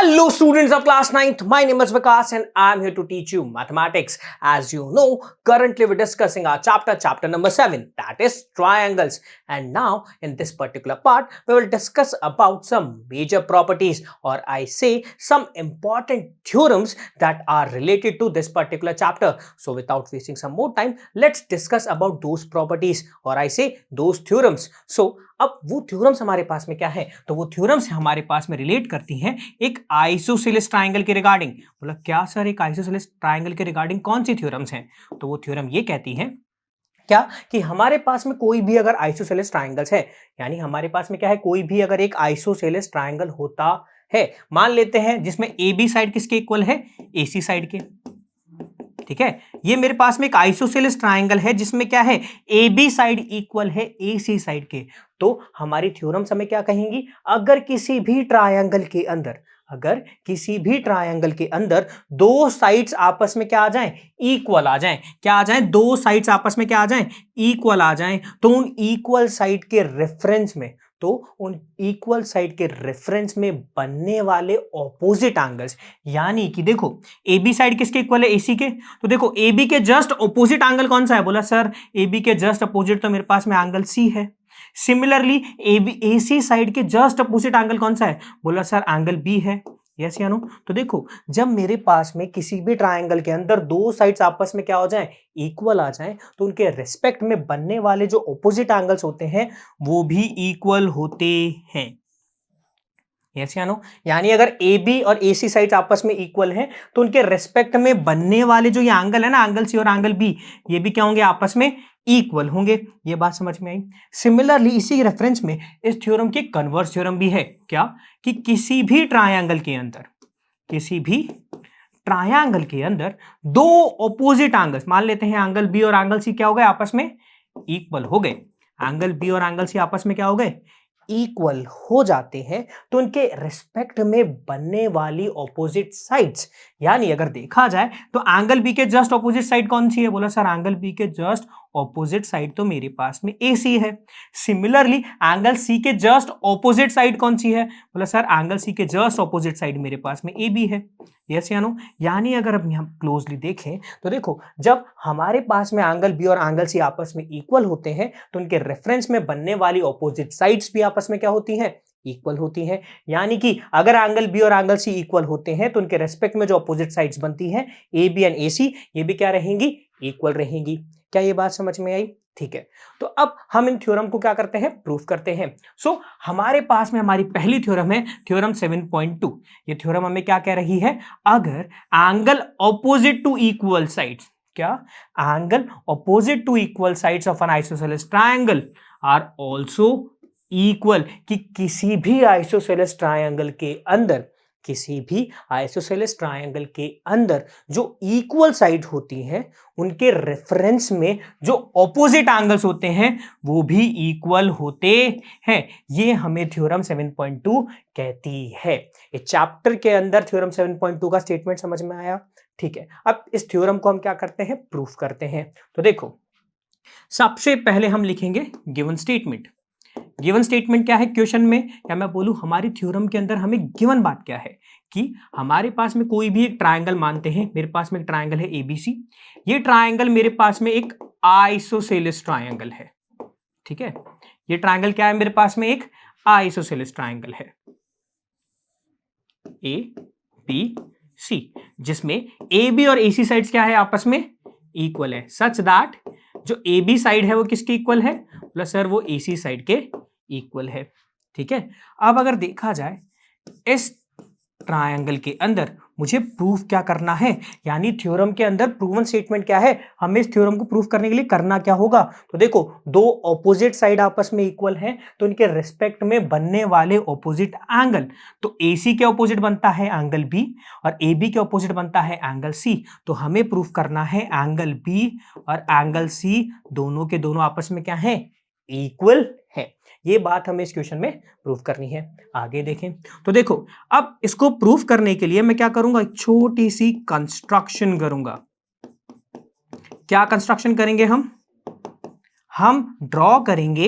Hello students of class 9th, my name is Vikas and I am here to teach you mathematics. As you know, currently we're discussing our chapter number 7, that is triangles. And now in this particular part, we will discuss about some major properties, or I say some important theorems that are related to this particular chapter. So without wasting some more time, let's discuss about those properties, or I say those theorems. So अब वो theorems हमारे पास में क्या है, तो वो theorems हमारे पास में रिलेट करती हैं एक आइसोसेलेस ट्रायंगल के रिगार्डिंग। बोला क्या सर, एक आइसोसेलेस ट्रायंगल के रिगार्डिंग कौन सी थ्योरम्स हैं? तो वो थ्योरम ये कहती हैं क्या कि हमारे पास में कोई भी अगर आइसोसेलेस ट्रायंगल्स है, यानी हमारे पास में क्या है, कोई भी अगर एक आइसोसेलेस ट्रायंगल होता है, मान लेते हैं जिसमें ए बी साइड किसके इक्वल है, ए सी साइड के। ठीक है, ये मेरे पास में एक आइसोसेलेस ट्रायंगल है जिसमें क्या है, ए बी साइड इक्वल है ए सी साइड के। तो हमारी थ्योरम्स हमें क्या कहेंगी, अगर किसी भी ट्रायंगल के अंदर दो साइड्स आपस में क्या आ जाएं, इक्वल आ जाएं, क्या आ जाएं, दो साइड्स आपस में क्या आ जाएं, इक्वल आ जाएं, तो उन इक्वल साइड के रेफरेंस में बनने वाले ऑपोजिट एंगल्स, यानी कि देखो ए बी साइड किसके इक्वल है, एसी के। तो देखो ए बी के जस्ट ऑपोजिट एंगल कौन सा है, बोला सर ए बी के जस्ट ऑपोजिट तो मेरे पास में एंगल सी है। सिमिलरली ए सी साइड के जस्ट अपोजिट एंगल कौन सा है, बोला सर एंगल बी है। यस या नो? तो देखो जब मेरे पास में किसी भी ट्रायंगल के अंदर दो साइड्स आपस में क्या हो जाएं, इक्वल आ जाएं, तो उनके रिस्पेक्ट में बनने वाले जो ऑपोजिट एंगल्स होते हैं वो भी इक्वल होते हैं। यस या नो? यानी अगर ए बी और ए सी साइड्स आपस में इक्वल हैं तो उनके रेस्पेक्ट में बनने वाले जो ये एंगल है ना, एंगल सी और एंगल बी, ये भी क्या होंगे, आपस में इक्वल होंगे। ये बात समझ में आई? सिमिलरली इसी रेफरेंस में इस थ्योरम की कन्वर्स थ्योरम भी है, क्या कि किसी भी ट्रायंगल के अंदर दो ऑपोजिट एंगल्स, मान लेते हैं एंगल बी और एंगल सी क्या हो गए, आपस में इक्वल हो गए। एंगल बी और एंगल सी आपस में क्या हो गए, इक्वल हो जाते हैं, तो उनके रिस्पेक्ट में बनने वाली ऑपोजिट साइड्स, यानी अगर देखा जाए तो एंगल बी के जस्ट ऑपोजिट साइड कौन सी है, बोला सर एंगल बी के जस्ट ऑपोजिट साइड तो मेरे पास में ए सी है। सिमिलरली एंगल सी के जस्ट ऑपोजिट साइड कौन सी है, बोला सर एंगल सी के जस्ट ऑपोजिट साइड मेरे पास में ए बी है। यस या नो? यानी अगर अब हम क्लोजली देखें तो देखो जब हमारे पास में एंगल बी और एंगल सी आपस में इक्वल होते हैं तो उनके रेफरेंस में बनने वाली ऑपोजिट साइड्स भी आपस में क्या होती हैं, इक्वल होती हैं। यानी कि अगर एंगल बी और एंगल सी इक्वल होते हैं तो उनके रेस्पेक्ट में जो ऑपोजिट साइड्स बनती हैं ए बी एंड ए सी, ये भी क्या रहेंगी, इक्वल रहेंगी। क्या ये बात समझ में आई? ठीक है, तो अब हम इन थ्योरम को क्या करते हैं, प्रूफ करते हैं। सो हमारे पास में हमारी पहली थ्योरम है थ्योरम 7.2। ये थ्योरम हमें क्या कह रही है, अगर angle opposite to equal sides, क्या angle opposite to equal sides of an isosceles triangle are also equal, कि किसी भी आइसोसेलेस ट्रायंगल के अंदर जो इक्वल साइड होती हैं उनके रेफरेंस में जो ऑपोजिट एंगल्स होते हैं वो भी इक्वल होते हैं। ये हमें थ्योरम 7.2 कहती है। इस चैप्टर के अंदर थ्योरम 7.2 का स्टेटमेंट समझ में आया? ठीक है, अब इस थ्योरम को हम क्या करते हैं, प्रूफ करते हैं। तो देखो सबसे पहले हम लिखेंगे गिवन स्टेटमेंट। गिवन स्टेटमेंट क्या है क्वेश्चन में, या मैं बोलूं हमारी थ्योरम के अंदर हमें गिवन बात क्या है, कि हमारे पास में कोई भी एक ट्रायंगल मानते हैं, मेरे पास में एक ट्रायंगल है एबीसी, ये ट्रायंगल मेरे पास में एक आइसोसेलेस ट्रायंगल है। ठीक है, ये ट्रायंगल क्या है, मेरे पास में एक आइसोसेलेस ट्रायंगल है ए बी सी, जिसमें ए बी और ए सी साइड्स क्या है, आपस में इक्वल है, सच दैट जो ए बी साइड है वो किसके इक्वल है, प्लस सर वो ए सी साइड के इक्वल है। ठीक है, अब अगर देखा जाए इस ट्रायंगल के अंदर मुझे प्रूफ क्या करना है, यानी थ्योरम के अंदर प्रूवन स्टेटमेंट क्या है, हमें इस थ्योरम को प्रूफ करने के लिए करना क्या होगा, तो देखो दो ऑपोजिट साइड आपस में इक्वल हैं तो इनके रिस्पेक्ट में बनने वाले ऑपोजिट एंगल, तो AC के ऑपोजिट बनता है एंगल B और AB के ऑपोजिट बनता है एंगल C। तो हमें प्रूफ करना है एंगल B और एंगल C दोनों के दोनों आपस में क्या है, इक्वल है। ये बात हमें इस क्वेश्चन में प्रूफ करनी है। आगे देखें तो देखो अब इसको प्रूफ करने के लिए मैं क्या करूंगा, एक छोटी सी कंस्ट्रक्शन करूंगा। क्या कंस्ट्रक्शन करेंगे हम ड्रॉ करेंगे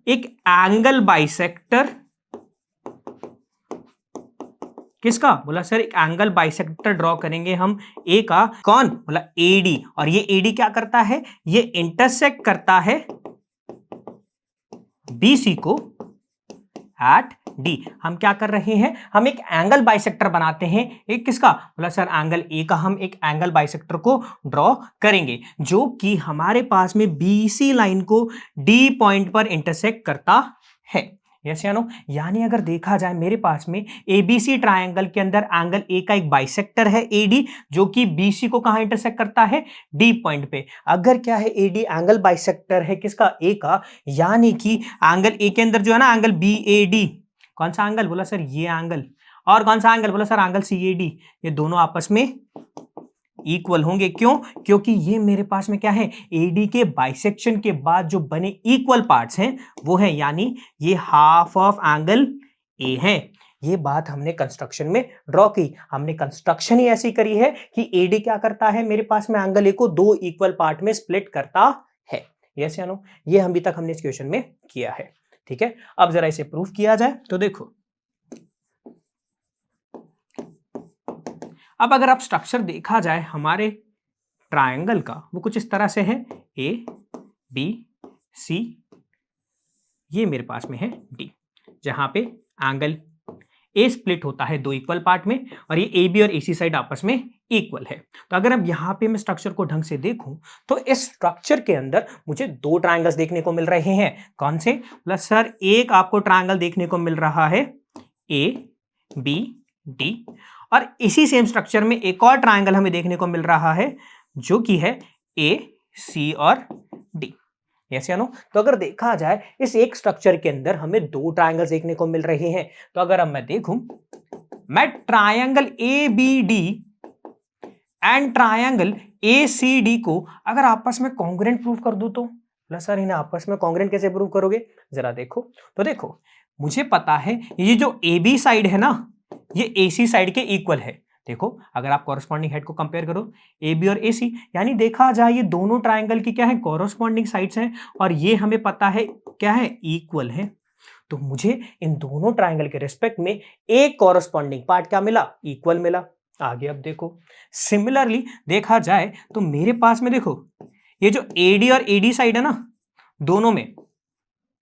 एक एंगल बाइसेक्टर किसका? बोला सर एक एंगल बाइसेक्टर ड्रॉ करेंगे हम ए का। कौन? बोला एडी। और ये एडी क्या करता है? ये इंटरसेक्ट करता है बीसी को एट डी। हम क्या कर रहे हैं? हम एक एंगल बाइसेक्टर बनाते हैं। एक किसका? बोला सर एंगल ए का हम एक एंगल बाइसेक्टर को ड्रॉ करेंगे जो कि हमारे पास में बीसी लाइन को डी पॉइंट पर इंटरसेक्ट करता है। यस या नो? यानी अगर देखा जाए मेरे पास में एबीसी ट्रायंगल के अंदर एंगल ए का एक बाइसेक्टर है एडी जो कि बीसी को कहां इंटरसेक्ट करता है? डी पॉइंट पे। अगर क्या है एडी एंगल बाइसेक्टर है किसका? ए का, यानी कि एंगल ए के अंदर जो है ना एंगल बी ए डी, कौन सा एंगल? बोला सर ये एंगल। और कौन सा एंगल? बोला sir angle C A D. ये दोनों आपस में इक्वल होंगे। क्यों? क्योंकि ये मेरे पास में क्या है? एडी के बाइसेक्शन के बाद जो बने इक्वल पार्ट्स हैं वो है, यानी ये हाफ ऑफ एंगल ए है। ये बात हमने कंस्ट्रक्शन में ड्रॉ की। हमने कंस्ट्रक्शन ही ऐसी करी है कि एडी क्या करता है? मेरे पास में एंगल ए को दो इक्वल पार्ट में स्प्लिट करता है। यस या नो? ये अभी तक हमने इस क्वेश्चन में किया है। ठीक है, अब जरा इसे प्रूफ किया जाए तो देखो, अब अगर आप स्ट्रक्चर देखा जाए हमारे ट्रायंगल का, वो कुछ इस तरह से है, ए बी सी, ये मेरे पास में है डी, जहां पे एंगल ए स्प्लिट होता है दो इक्वल पार्ट में और ये ए बी और ए सी साइड आपस में इक्वल है। तो अगर अब यहां पे मैं स्ट्रक्चर को ढंग से देखूं तो इस स्ट्रक्चर के अंदर मुझे दो ट्रायंगल्स देखने को मिल रहे हैं। कौन से? प्लस सर एक आपको ट्रायंगल देखने को मिल रहा है ए बी डी, और इसी सेम स्ट्रक्चर में एक और ट्रायंगल हमें देखने को मिल रहा है जो कि है ए सी और डी। यस या नो? तो अगर देखा जाए इस एक स्ट्रक्चर के अंदर हमें दो ट्रायंगल्स देखने को मिल रहे हैं। तो अगर अब मैं देखूं, मैं triangle A B D and triangle A C D को अगर आपस में कॉन्ग्रुएंट प्रूव कर दूं तो? सर इन्हें आपस में कॉन्ग्रुएंट कैसे प्रूव करोगे? जरा देखो। तो देखो, मुझे पता है ये जो ए बी साइड है ना, ये AC साइड के इक्वल है। देखो अगर आप कॉरस्पॉन्डिंग हेड को कंपेयर करो AB और AC, यानी देखा जाए ये दोनों ट्रायंगल की क्या है? कॉरस्पॉन्डिंग साइड्स हैं और ये हमें पता है क्या है? इक्वल है। तो मुझे इन दोनों ट्रायंगल के रिस्पेक्ट में एक कॉरस्पॉन्डिंग पार्ट क्या मिला? इक्वल मिला। आगे अब देखो, सिमिलरली देखा जाए तो मेरे पास में देखो ये जो AD और AD साइड है ना, दोनों में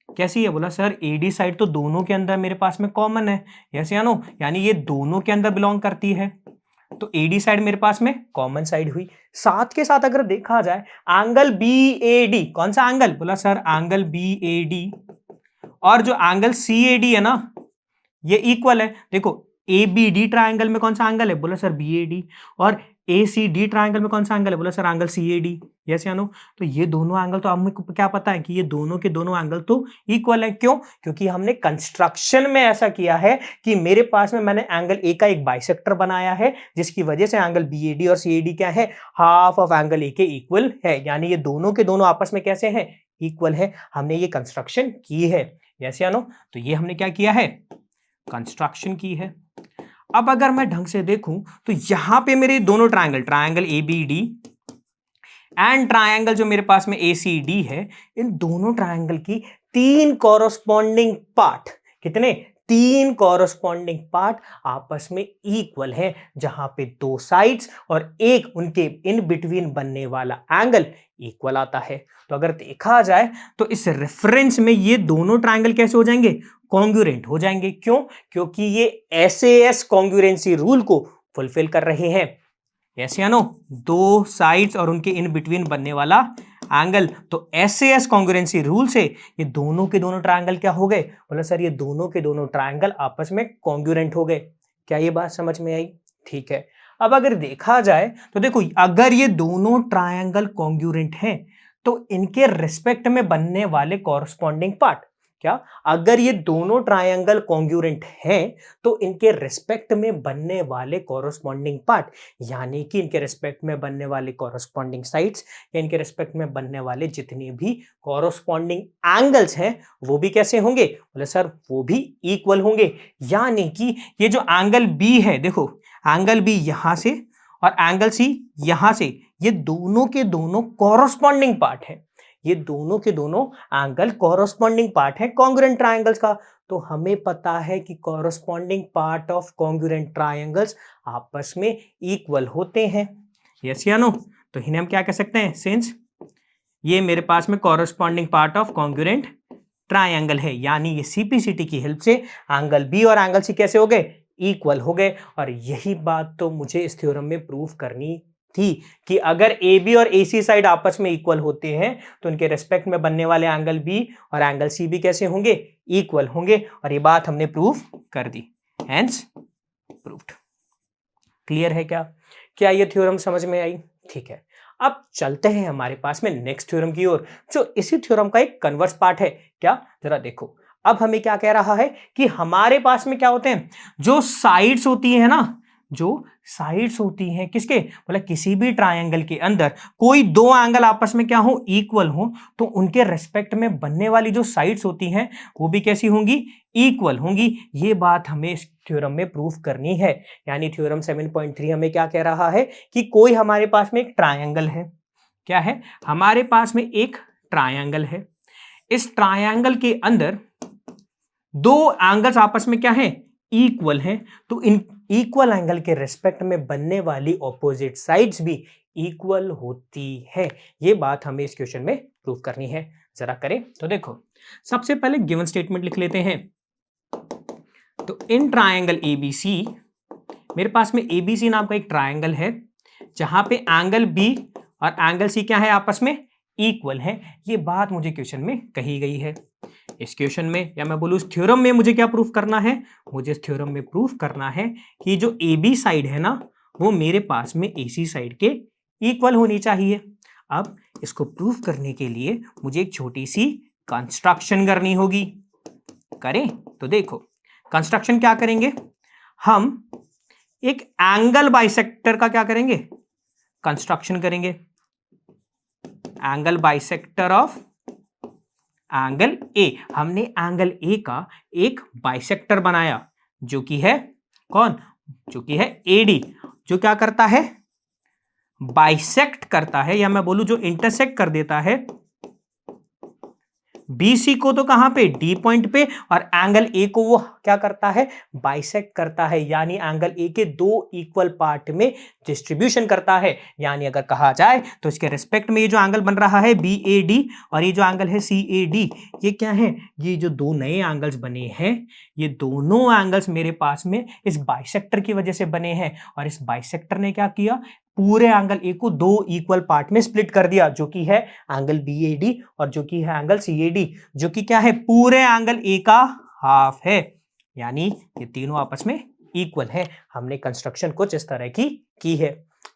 कैसी है? बोला सर एडी साइड तो दोनों के अंदर मेरे पास में कॉमन है। यस या नो? यानी ये दोनों के अंदर बिलोंग करती है, तो एडी साइड मेरे पास में कॉमन साइड हुई। साथ के साथ अगर देखा जाए एंगल बी ए डी, कौन सा एंगल? बोला sir angle B A D, और जो एंगल सी ए डी है ना, ये इक्वल है। देखो ए बी डी ट्राइंगल में कौन सा एंगल है? बोला सर बी ए डी। और ए सी डी ट्राइंगल में कौन सा एंगल है? बोला sir angle C A D. Yes या नो? तो ये दोनों एंगल तो आपको क्या पता है कि ये दोनों के दोनों एंगल तो इक्वल है। क्यों? क्योंकि हमने कंस्ट्रक्शन में ऐसा किया है कि मेरे पास में मैंने एंगल ए का एक बाइसेक्टर बनाया है, जिसकी वजह से एंगल बी ए डी और सी ए डी क्या है? हाफ ऑफ एंगल ए के इक्वल है। यानी ये दोनों के दोनों आपस में कैसे हैं? इक्वल है। हमने ये कंस्ट्रक्शन की है। यस या नो? तो ये हमने क्या किया है? कंस्ट्रक्शन की है। अब अगर मैं ढंग से देखूं तो यहां पे मेरे दोनों triangle A B D and triangle जो मेरे पास में ए सी डी है, इन दोनों ट्रायंगल की तीन कॉरस्पॉन्डिंग पार्ट, कितने? तीन कॉरस्पॉन्डिंग पार्ट आपस में इक्वल है, जहां पे दो साइड्स और एक उनके इन बिटवीन बनने वाला एंगल इक्वल आता है। तो अगर देखा जाए तो इस रेफरेंस में ये दोनों ट्रायंगल कैसे हो जाएंगे? कॉन्ग्रुएंट हो जाएंगे। क्यों? क्योंकि ये एसएएस कॉन्ग्रुएंसी रूल को फुलफिल कर रहे हैं। यस या नो? दो साइड्स और उनके इन बिटवीन बनने वाला एंगल। तो एसएएस कॉन्ग्रुएंसी रूल से ये दोनों के दोनों ट्रायंगल क्या हो गए? बोला सर ये दोनों के दोनों ट्रायंगल आपस में कॉन्ग्रुएंट हो गए। क्या ये बात समझ में आई? ठीक है। अब अगर देखा जाए तो देखो, अगर ये दोनों ट्रायंगल कॉन्ग्रुएंट हैं तो इनके रिस्पेक्ट में बनने वाले कॉरस्पॉन्डिंग पार्ट क्या? अगर ये दोनों ट्रायंगल कॉन्ग्रुएंट हैं तो इनके रिस्पेक्ट में बनने वाले कॉरस्पॉन्डिंग पार्ट, यानी कि इनके रिस्पेक्ट में बनने वाले कॉरस्पॉन्डिंग साइड्स या इनके रिस्पेक्ट में बनने वाले जितने भी कॉरस्पॉन्डिंग एंगल्स हैं, वो भी कैसे होंगे? बोले सर वो भी इक्वल होंगे। यानी कि ये जो एंगल बी है, देखो एंगल बी यहां से और एंगल सी यहां से, ये दोनों के दोनों कॉरस्पॉन्डिंग पार्ट है। ये दोनों के दोनों एंगल कॉरस्पॉन्डिंग पार्ट है कॉन्ग्रुएंट ट्रायंगल्स का। तो हमें पता है कि corresponding part of congruent triangles आपस में इक्वल होते हैं। यस या नो? तो इन्हें हम क्या कह सकते हैं, सिंस ये मेरे पास में corresponding part of congruent triangle है, यानी ये सीपीसीटी की हेल्प से एंगल बी और एंगल सी कैसे हो गए, इक्वल हो गए। और यही बात तो मुझे इस थ्योरम में प्रूव करनी थी कि अगर ए बी और ए सी साइड आपस में इक्वल होते हैं तो उनके रेस्पेक्ट में बनने वाले एंगल बी और एंगल सी भी कैसे होंगे, इक्वल होंगे। और ये बात हमने प्रूव कर दी, हेंस प्रूव्ड। क्लियर है क्या ये थ्योरम समझ में आई? ठीक है, अब चलते हैं हमारे पास में नेक्स्ट थ्योरम की ओर, जो इसी थ्योरम का एक कन्वर्स पार्ट है। क्या, जरा देखो, अब हमें क्या कह रहा है कि हमारे पास में क्या होते हैं, जो साइड्स होती है ना, जो साइड्स होती हैं किसके, बोला किसी भी ट्रायंगल के अंदर कोई दो एंगल आपस में क्या हो, इक्वल हो, तो उनके रेस्पेक्ट में बनने वाली जो साइड्स होती हैं वो भी कैसी होंगी, इक्वल होंगी। ये बात हमें इस थ्योरम में प्रूफ करनी है। यानी थ्योरम 7.3 हमें क्या कह रहा है कि कोई हमारे पास में एक ट्रायंगल है, क्या है, हमारे पास में एक ट्रायंगल है, इस ट्रायंगल के अंदर दो एंगल्स आपस में क्या है, इक्वल हैं, तो इन इक्वल एंगल के रेस्पेक्ट में बनने वाली ऑपोजिट साइड्स भी इक्वल होती है। ये बात हमें इस क्वेश्चन में प्रूव करनी है। जरा करें तो देखो, सबसे पहले गिवन स्टेटमेंट लिख लेते हैं। तो इन ट्रायंगल एबीसी, मेरे पास में एबीसी नाम का एक ट्रायंगल है जहां पे एंगल बी और एंगल सी क्या है, आपस में इक्वल है। ये बात मुझे क्वेश्चन में कही गई है। इस क्वेश्चन में, या मैं बोलूं इस थ्योरम में, मुझे क्या प्रूफ करना है, मुझे इस थ्योरम में प्रूफ करना है कि जो ए बी साइड है ना, वो मेरे पास में ए सी साइड के इक्वल होनी चाहिए। अब इसको प्रूफ करने के लिए मुझे एक छोटी सी कंस्ट्रक्शन करनी होगी। करें तो देखो, कंस्ट्रक्शन क्या करेंगे, हम एक एंगल बाइसेक्टर का क्या करेंगे, कंस्ट्रक्शन करेंगे। Angle bisector of angle A, हमने एंगल ए का एक बाइसेक्टर बनाया जो कि है कौन, जो कि है एडी, जो क्या करता है, बाइसेक्ट करता है, या मैं बोलूं जो इंटरसेक्ट कर देता है BC को, तो कहां पे, D पॉइंट पे, और एंगल A को वो क्या करता है, बाइसेक्ट करता है, यानी एंगल A के दो इक्वल पार्ट में डिस्ट्रीब्यूशन करता है। यानी अगर कहा जाए तो इसके रिस्पेक्ट में ये जो एंगल बन रहा है BAD और ये जो एंगल है CAD, ये क्या है, ये जो दो नए एंगल्स बने हैं, ये दोनों एंगल्स मेरे पास में इस बाइसेक्टर की वजह से बने हैं। और इस बाइसेक्टर ने क्या किया, पूरे एंगल ए को दो इक्वल पार्ट में स्प्लिट कर दिया, जो कि है एंगल BAD और जो कि है एंगल CAD, जो कि क्या है, पूरे एंगल ए का हाफ है। यानी ये तीनों आपस में इक्वल है। हमने कंस्ट्रक्शन कुछ इस तरह की है।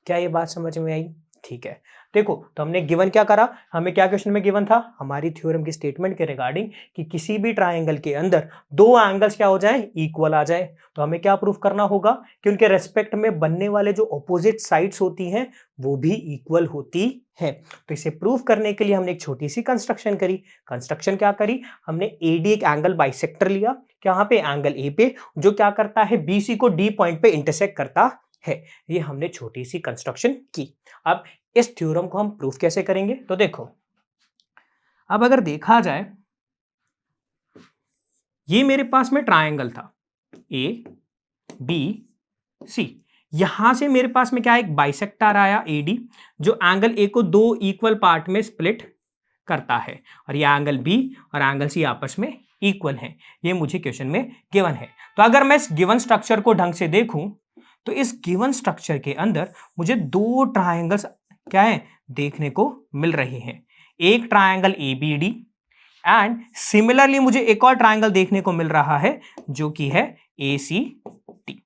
क्या ये बात समझ में आई? ठीक है, देखो, तो हमने गिवन क्या करा, हमें क्या क्वेश्चन में गिवन था, हमारी थ्योरम की स्टेटमेंट के रिगार्डिंग कि किसी भी ट्रायंगल के अंदर दो एंगल्स क्या हो जाए, इक्वल आ जाए। तो हमें क्या प्रूफ करना होगा कि उनके रेस्पेक्ट में बनने वाले जो ऑपोजिट साइड्स होती हैं वो भी इक्वल होती है। तो इसे प्रूफ करने के लिए हमने एक छोटी सी कंस्ट्रक्शन करी। कंस्ट्रक्शन क्या करी, हमने एडी एक एंगल बाइसेक्टर लिया, यहाँ पे एंगल ए पे, जो क्या करता है, BC को D पॉइंट पे इंटरसेक्ट करता है। ये हमने छोटी सी कंस्ट्रक्शन की। अब इस थ्योरम को हम प्रूफ कैसे करेंगे, तो देखो, अब अगर देखा जाए, ये मेरे पास में ट्रायंगल था ABC, यहां से मेरे पास में क्या, एक बाइसेक्टर आया AD, जो एंगल A को दो इक्वल पार्ट में स्प्लिट करता है, और ये एंगल B और एंगल C आपस में इक्वल है। ये मुझे क्वेश्चन में गिवन है। तो अगर मैं इस गिवन स्ट्रक्चर को ढंग से देखूं, तो इस गिवन स्ट्रक्चर के अंदर मुझे दो ट्रायंगल्स क्या है, देखने को मिल रहे हैं। एक ट्रायंगल ABD एंड सिमिलरली मुझे एक और ट्रायंगल देखने को मिल रहा है जो कि है ACD।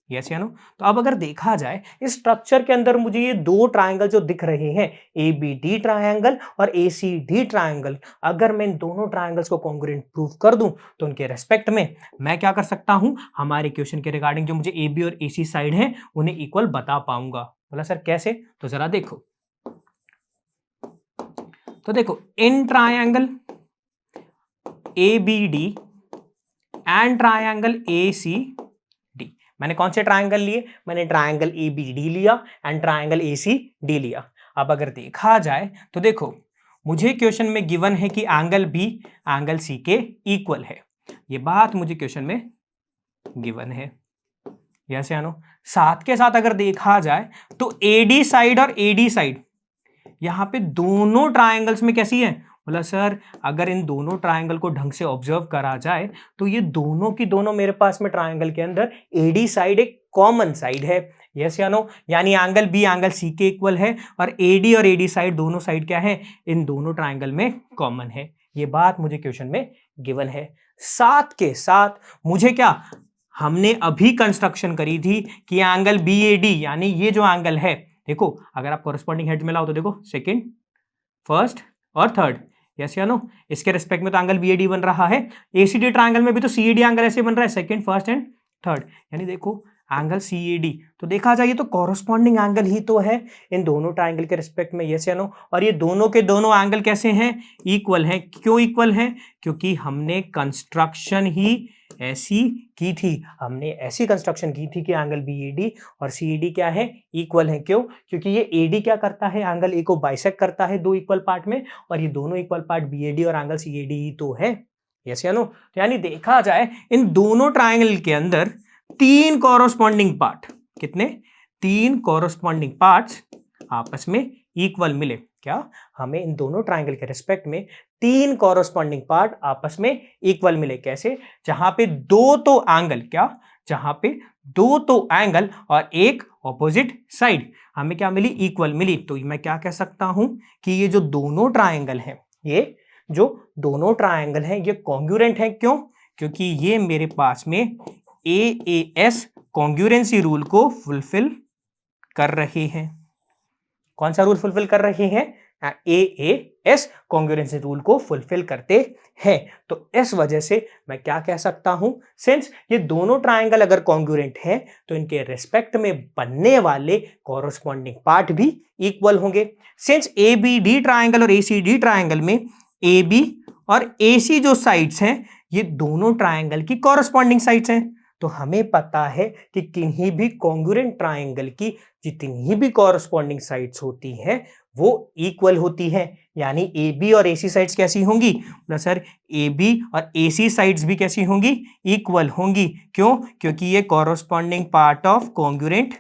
यस या नो? तो अब अगर देखा जाए इस स्ट्रक्चर के अंदर मुझे ये दो ट्रायंगल जो दिख रहे हैं, ABD ट्रायंगल और ACD ट्रायंगल, अगर मैं इन दोनों ट्रायंगल्स को कॉन्ग्रुएंट प्रूफ कर दूं तो उनके रेस्पेक्ट में मैं क्या कर सकता हूं, हमारे क्वेश्चन के रिगार्डिंग जो मुझे AB और AC साइड है उन्हें इक्वल बता पाऊंगा। बोला सर कैसे, तो जरा देखो, तो देखो, in triangle ABD and triangle ACD, मैंने कौन से ट्रायंगल लिए, मैंने ट्रायंगल ABD लिया एंड ट्रायंगल ACD लिया। अब अगर देखा जाए तो देखो, मुझे क्वेश्चन में गिवन है कि एंगल बी एंगल सी के इक्वल है, ये बात मुझे क्वेश्चन में गिवन है। यस या नो? साथ के साथ अगर देखा जाए तो एडी साइड और एडी साइड यहां पे दोनों ट्रायंगल्स में कैसी है? बोला सर अगर इन दोनों ट्रायंगल को ढंग से ऑब्जर्व करा जाए तो ये दोनों की दोनों मेरे पास में ट्रायंगल के अंदर एडी साइड एक कॉमन साइड है। यस या नो? यानी एंगल बी एंगल सी के इक्वल है और एडी साइड दोनों साइड क्या है? इन दोनों ट्रायंगल में कॉमन है। ये बात मुझे क्वेश्चन में गिवन है। साथ के साथ मुझे क्या, हमने अभी कंस्ट्रक्शन करी थी कि एंगल बी ए डी यानी ये जो एंगल है, देखो अगर आप कॉरेस्पॉन्डिंग हेड में लाओ तो देखो सेकंड, फर्स्ट और थर्ड। यस या नो? इसके रिस्पेक्ट में तो एंगल बी ए डी बन रहा है। एसीडी ट्रायंगल में भी तो सी ए डी एंगल ऐसे बन रहा है, सेकंड, फर्स्ट एंड थर्ड। यानी देखो एंगल सी ए डी तो देखा जाए तो कॉरेस्पॉन्डिंग एंगल ही तो है इन दोनों ट्रायंगल के रिस्पेक्ट में। यस या नो? और ये दोनों के दोनों एंगल कैसे हैं? इक्वल हैं। क्यों इक्वल हैं? क्योंकि हमने कंस्ट्रक्शन ही ऐसी की थी, हमने ऐसी कंस्ट्रक्शन की थी कि एंगल बी ए डी और सी ए डी क्या है? इक्वल है। क्यों? क्योंकि ये ए डी क्या करता है? एंगल ए को बाइसेक्ट करता है दो इक्वल पार्ट में, और ये दोनों equal part B A D और एंगल सी ए डी ही तो है। यस या नो? तो यानी देखा जाए इन दोनों ट्रायंगल के अंदर तीन कॉरेस्पॉन्डिंग पार्ट, कितने? तीन कॉरेस्पॉन्डिंग पार्ट्स आपस में इक्वल मिले। क्या? हमें इन दोनों ट्रायंगल के रिस्पेक्ट में तीन कॉरेस्पॉन्डिंग पार्ट आपस में इक्वल मिले। कैसे? जहां पे दो तो एंगल, क्या? जहां पे दो तो एंगल और एक ऑपोजिट साइड हमें क्या मिली? इक्वल मिली। तो मैं क्या कह सकता हूं कि ये जो दोनों ट्रायंगल हैं, ये जो दोनों ट्रायंगल हैं ये कॉन्ग्रुएंट हैं। क्यों? क्योंकि ये मेरे पास में AAS कॉन्ग्रुएंसी रूल को फुलफिल कर रहे हैं। कौन सा रूल फुलफिल कर रहे हैं? AAS कॉन्ग्रुएंसी रूल को फुलफिल करते हैं। तो इस वजह से मैं क्या कह सकता हूं, सिंस ये दोनों ट्रायंगल अगर कॉन्ग्रुएंट हैं तो इनके रिस्पेक्ट में बनने वाले कॉरेस्पॉन्डिंग पार्ट भी इक्वल होंगे। सिंस ABD ट्रायंगल और ACD ट्रायंगल में AB और AC जो साइड्स हैं ये दोनों ट्रायंगल की कॉरेस्पॉन्डिंग साइड्स हैं, तो हमें पता है कि किन्हीं भी कॉन्ग्रुएंट ट्रायंगल की जितनी भी कॉरेस्पॉन्डिंग साइड्स होती हैं वो इक्वल होती हैं। यानी AB और AC साइड्स कैसी होंगी? ना सर AB और AC साइड्स भी कैसी होंगी? इक्वल होंगी। क्यों? क्योंकि ये corresponding part of congruent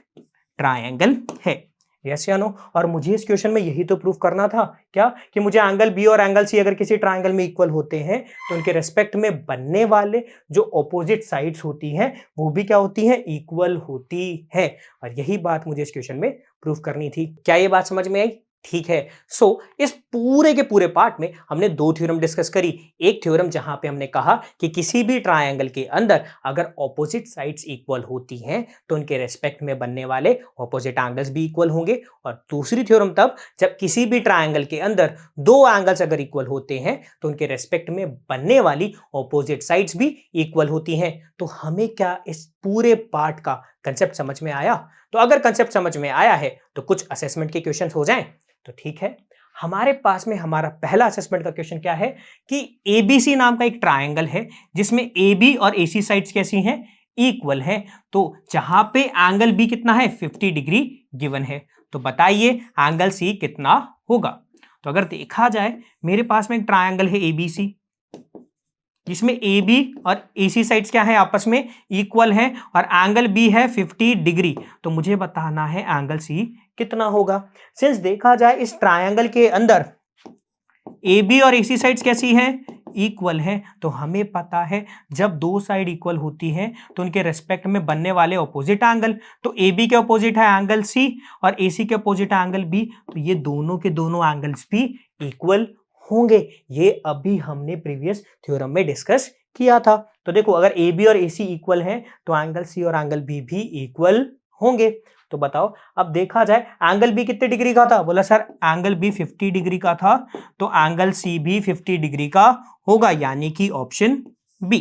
triangle है। यस या नो? और मुझे इस क्वेश्चन में यही तो प्रूफ करना था, क्या? कि मुझे एंगल बी और एंगल सी अगर किसी ट्रायंगल में इक्वल होते हैं तो उनके रेस्पेक्ट में बनने वाले जो ऑपोजिट साइड्स होती हैं वो भी क्या होती हैं? इक्वल होती है। और यही बात मुझे इस क्वेश्चन में प्रूफ करनी थी। क्या ये बात समझ में आई? ठीक है। सो इस पूरे के पूरे पार्ट में हमने दो थ्योरम डिस्कस करी। एक थ्योरम जहां पे हमने कहा कि किसी भी ट्रायंगल के अंदर अगर ऑपोजिट साइड्स इक्वल होती हैं तो उनके रेस्पेक्ट में बनने वाले ऑपोजिट एंगल्स भी इक्वल होंगे। और दूसरी थ्योरम तब जब किसी भी ट्रायंगल के अंदर दो एंगल्स अगर इक्वल होते हैं तो उनके रेस्पेक्ट में बनने वाली ऑपोजिट साइड्स भी इक्वल होती हैं। तो हमें क्या इस पूरे पार्ट का कंसेप्ट समझ में आया? तो अगर कंसेप्ट समझ में आया है तो कुछ असेसमेंट के क्वेश्चन हो जाएं तो ठीक है। हमारे पास में हमारा पहला असेसमेंट का क्वेश्चन क्या है कि ABC नाम का एक ट्रायंगल है जिसमें AB और AC साइड्स कैसी हैं? इक्वल है। तो जहां पे एंगल B कितना है? 50 डिग्री गिवन है। तो बताइए एंगल C कितना होगा? तो अगर देखा जाए मेरे पास में एक ट्रायंगल है ABC जिसमें AB और AC साइड्स क्या है? आपस में इक्वल है और एंगल B है 50 डिग्री। तो मुझे बताना है एंगल C कितना होगा। सिंस देखा जाए इस ट्रायंगल के अंदर AB और AC साइड्स कैसी हैं? इक्वल है। तो हमें पता है जब दो साइड इक्वल होती हैं तो उनके रेस्पेक्ट में बनने वाले ऑपोजिट एंगल, तो AB के ऑपोजिट है एंगल C और AC के ऑपोजिट है एंगल B, तो ये दोनों के दोनों एंगल्स भी इक्वल होंगे। ये अभी हमने प्रीवियस थ्योरम में डिस्कस किया था। तो देखो अगर AB और AC इक्वल हैं तो एंगल C और एंगल B भी इक्वल होंगे। तो बताओ अब देखा जाए एंगल B कितने डिग्री का था? बोला सर एंगल B 50 डिग्री का था, तो एंगल C भी 50 डिग्री का होगा, यानी कि ऑप्शन बी।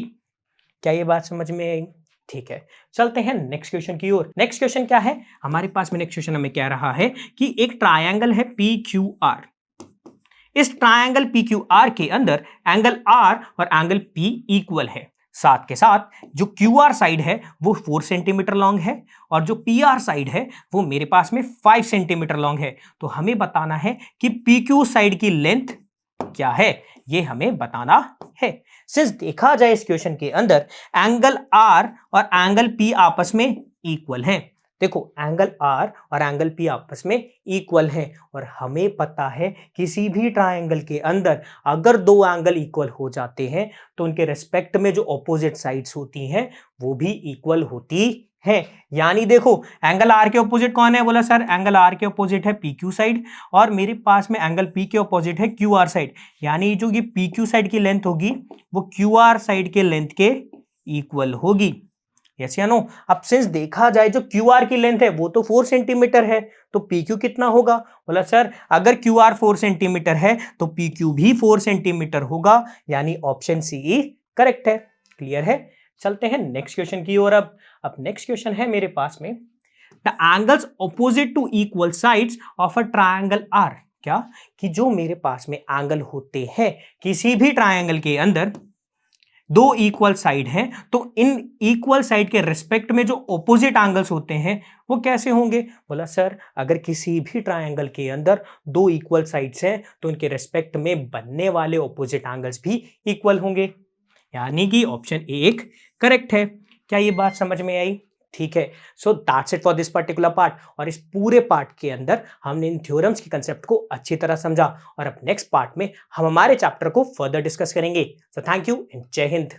क्या ये बात समझ में आई? ठीक है, चलते हैं नेक्स्ट क्वेश्चन की ओर। नेक्स्ट क्वेश्चन क्या है हमारे पास में? नेक्स्ट क्वेश्चन हमें कह रहा है कि एक ट्रायंगल है PQR। इस ट्रायंगल PQR के अंदर एंगल R और एंगल P इक्वल है। साथ के साथ जो QR साइड है वो 4 सेंटीमीटर लॉन्ग है और जो PR साइड है वो मेरे पास में 5 सेंटीमीटर लॉन्ग है। तो हमें बताना है कि PQ साइड की लेंथ क्या है, ये हमें बताना है। सिंस देखा जाए इस क्वेश्चन के अंदर एंगल आर और एंगल पी आपस में इक्वल हैं। देखो एंगल आर और एंगल पी आपस में इक्वल हैं और हमें पता है किसी भी ट्रायंगल के अंदर अगर दो एंगल इक्वल हो जाते हैं तो उनके रेस्पेक्ट में जो ऑपोजिट साइड्स होती हैं वो भी इक्वल होती है। यानी देखो एंगल आर के ऑपोजिट कौन है, बोला सर एंगल आर के ऑपोजिट है पी क्यू साइड और मेरे पास में एंगल पी के ऑपोजिट है क्यू आर साइड। यानी जो ये पी क्यू साइड की लेंथ होगी वो क्यू आर साइड के लेंथ के इक्वल होगी। यस या नो। अब सिंस देखा जाए जो क्यू आर की लेंथ है वो तो 4 सेंटीमीटर है तो पी क्यू कितना होगा, बोला सर अगर क्यू आर 4 सेंटीमीटर है तो पी क्यू भी 4 सेंटीमीटर होगा। यानी ऑप्शन सी करेक्ट है। क्लियर है। चलते हैं नेक्स्ट क्वेश्चन की ओर। अब नेक्स्ट क्वेश्चन है मेरे पास में the angles opposite to equal sides of a triangle are. क्या कि जो मेरे पास में एंगल होते हैं किसी भी ट्रायंगल के अंदर दो इक्वल साइड हैं तो इन इक्वल साइड के रिस्पेक्ट में जो ऑपोजिट एंगल्स होते हैं वो कैसे होंगे, बोला सर अगर किसी भी ट्रायंगल के अंदर दो इक्वल साइड्स हैं तो उनके रिस्पेक्ट में बनने वाले ऑपोजिट एंगल्स भी इक्वल होंगे। यानी कि ऑप्शन ए करेक्ट है। क्या ये बात समझ में आई? ठीक है। So that's it for this particular part. और इस पूरे पार्ट के अंदर हमने इन थ्योरम्स की कंसेप्ट को अच्छी तरह समझा और अब नेक्स्ट पार्ट में हम हमारे चैप्टर को फर्दर डिस्कस करेंगे। सो थैंक यू एंड जय हिंद।